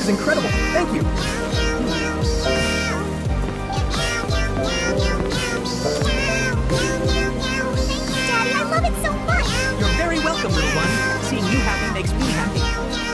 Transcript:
is incredible. Thank you. Thank you, Daddy. I love it so much. You're very welcome, little one.